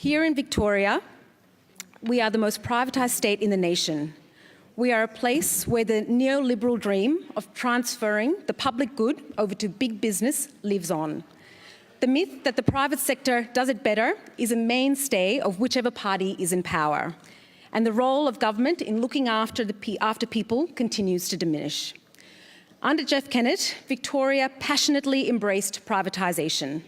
Here in Victoria, we are the most privatised state in the nation. We are a place where the neoliberal dream of transferring the public good over to big business lives on. The myth that the private sector does it better is a mainstay of whichever party is in power, and the role of government in looking after people continues to diminish. Under Jeff Kennett, Victoria passionately embraced privatisation.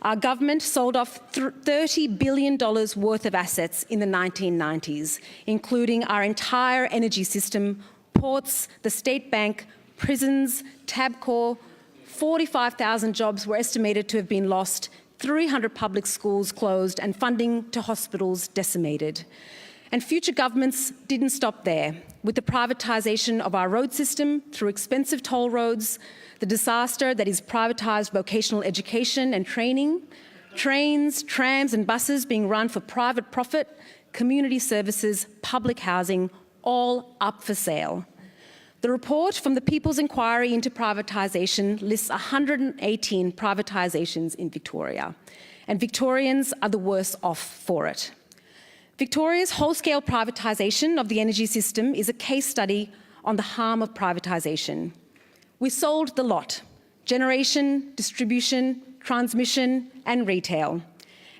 Our government sold off $30 billion worth of assets in the 1990s, including our entire energy system, ports, the State Bank, prisons, Tabcorp. 45,000 jobs were estimated to have been lost, 300 public schools closed, and funding to hospitals decimated. And future governments didn't stop there. With the privatisation of our road system through expensive toll roads, the disaster that is privatised vocational education and training, trains, trams and buses being run for private profit, community services, public housing, all up for sale. The report from the People's Inquiry into Privatisation lists 118 privatisations in Victoria, and Victorians are the worse off for it. Victoria's whole-scale privatisation of the energy system is a case study on the harm of privatisation. We sold the lot: generation, distribution, transmission and retail.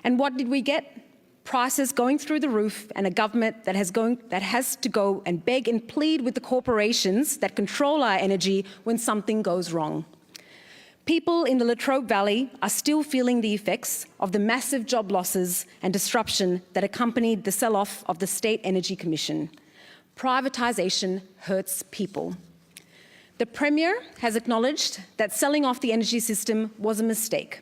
And what did we get? Prices going through the roof, and a government that has to go and beg and plead with the corporations that control our energy when something goes wrong. People in the Latrobe Valley are still feeling the effects of the massive job losses and disruption that accompanied the sell-off of the State Energy Commission. Privatisation hurts people. The Premier has acknowledged that selling off the energy system was a mistake.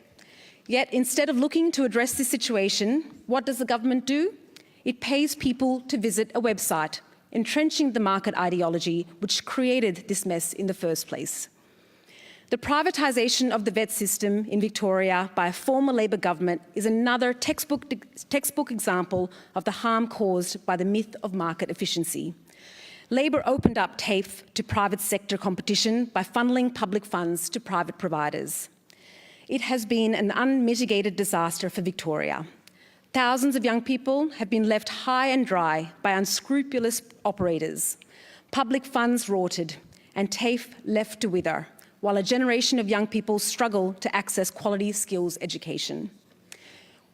Yet instead of looking to address this situation, what does the government do? It pays people to visit a website, entrenching the market ideology which created this mess in the first place. The privatisation of the vet system in Victoria by a former Labor government is another textbook example of the harm caused by the myth of market efficiency. Labor opened up TAFE to private sector competition by funneling public funds to private providers. It has been an unmitigated disaster for Victoria. Thousands of young people have been left high and dry by unscrupulous operators. Public funds rotted and TAFE left to wither, while a generation of young people struggle to access quality skills education.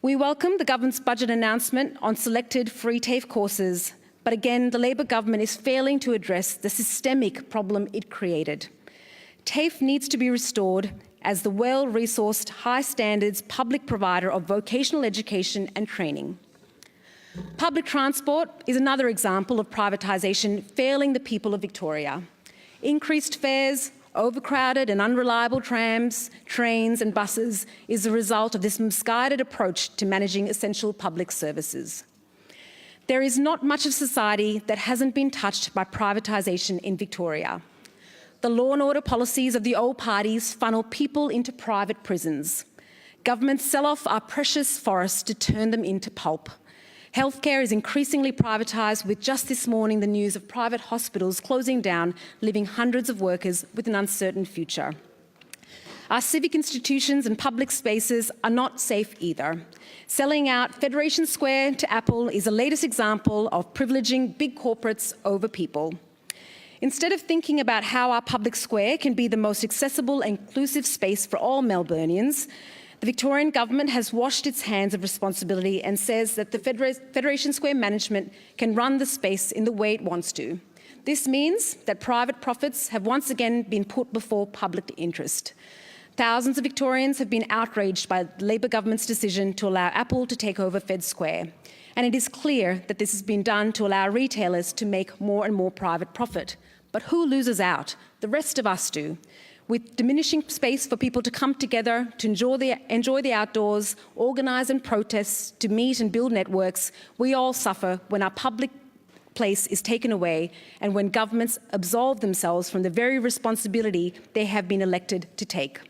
We welcome the government's budget announcement on selected free TAFE courses, but again, the Labor government is failing to address the systemic problem it created. TAFE needs to be restored as the well-resourced, high-standards public provider of vocational education and training. Public transport is another example of privatisation failing the people of Victoria. Increased fares, overcrowded and unreliable trams, trains and buses is the result of this misguided approach to managing essential public services. There is not much of society that hasn't been touched by privatisation in Victoria. The law and order policies of the old parties funnel people into private prisons. Governments sell off our precious forests to turn them into pulp. Healthcare is increasingly privatised, with just this morning the news of private hospitals closing down, leaving hundreds of workers with an uncertain future. Our civic institutions and public spaces are not safe either. Selling out Federation Square to Apple is the latest example of privileging big corporates over people. Instead of thinking about how our public square can be the most accessible and inclusive space for all Melburnians, the Victorian government has washed its hands of responsibility and says that the Federation Square management can run the space in the way it wants to. This means that private profits have once again been put before public interest. Thousands of Victorians have been outraged by the Labor government's decision to allow Apple to take over Fed Square. And it is clear that this has been done to allow retailers to make more and more private profit. But who loses out? The rest of us do. With diminishing space for people to come together, to enjoy the outdoors, organise and protest, to meet and build networks, we all suffer when our public place is taken away and when governments absolve themselves from the very responsibility they have been elected to take.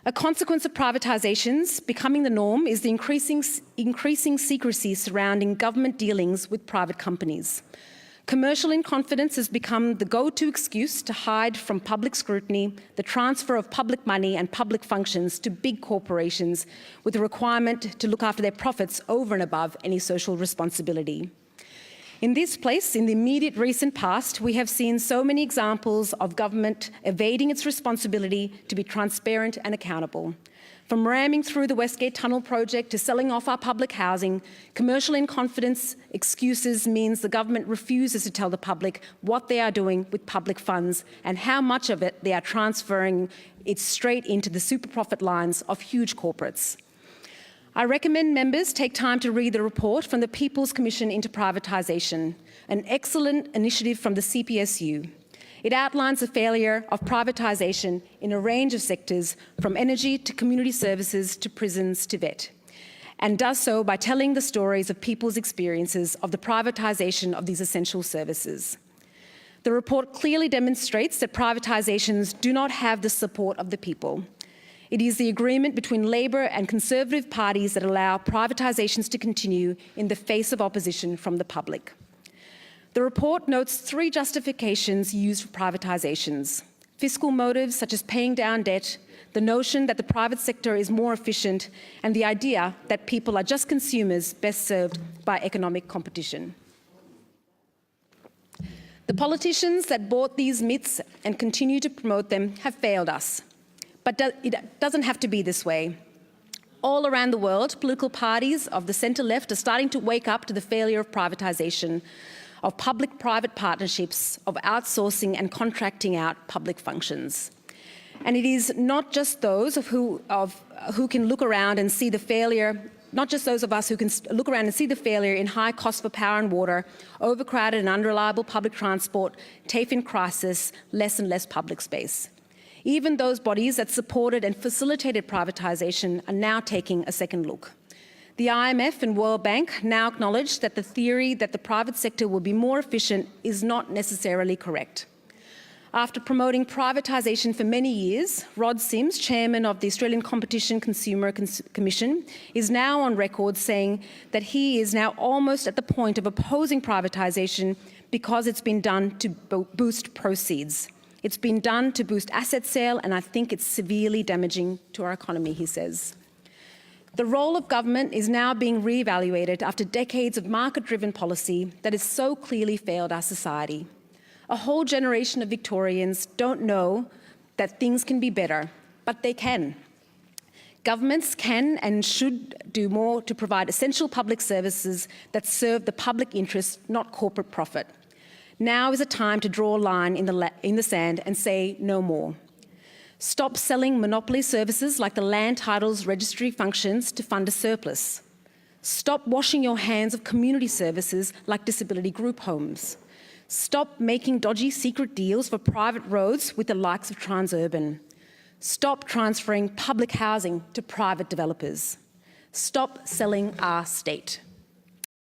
A consequence of privatisations becoming the norm is the increasing secrecy surrounding government dealings with private companies. Commercial in confidence has become the go-to excuse to hide from public scrutiny the transfer of public money and public functions to big corporations with a requirement to look after their profits over and above any social responsibility. In this place, in the immediate recent past, we have seen so many examples of government evading its responsibility to be transparent and accountable. From ramming through the Westgate Tunnel project to selling off our public housing, commercial in confidence excuses means the government refuses to tell the public what they are doing with public funds and how much of it they are transferring it straight into the super profit lines of huge corporates. I recommend members take time to read the report from the People's Commission into Privatisation, an excellent initiative from the CPSU. It outlines the failure of privatisation in a range of sectors, from energy to community services to prisons to vet, and does so by telling the stories of people's experiences of the privatisation of these essential services. The report clearly demonstrates that privatisations do not have the support of the people. It is the agreement between Labor and Conservative parties that allow privatisations to continue in the face of opposition from the public. The report notes 3 justifications used for privatisations: fiscal motives such as paying down debt, the notion that the private sector is more efficient, and the idea that people are just consumers best served by economic competition. The politicians that bought these myths and continue to promote them have failed us. But it doesn't have to be this way. All around the world, political parties of the centre-left are starting to wake up to the failure of privatisation, of public-private partnerships, of outsourcing and contracting out public functions. And it is not just those who can look around and see the failure, not just those of us who can look around and see the failure in high costs for power and water, overcrowded and unreliable public transport, TAFE in crisis, less and less public space. Even those bodies that supported and facilitated privatisation are now taking a second look. The IMF and World Bank now acknowledge that the theory that the private sector will be more efficient is not necessarily correct. After promoting privatisation for many years, Rod Sims, chairman of the Australian Competition Consumer Commission, is now on record saying that he is now almost at the point of opposing privatisation because it's been done to boost proceeds. It's been done to boost asset sale, and I think it's severely damaging to our economy, he says. The role of government is now being re-evaluated after decades of market-driven policy that has so clearly failed our society. A whole generation of Victorians don't know that things can be better, but they can. Governments can and should do more to provide essential public services that serve the public interest, not corporate profit. Now is a time to draw a line in the sand and say no more. Stop selling monopoly services like the land titles registry functions to fund a surplus. Stop washing your hands of community services like disability group homes. Stop making dodgy secret deals for private roads with the likes of Transurban. Stop transferring public housing to private developers. Stop selling our state.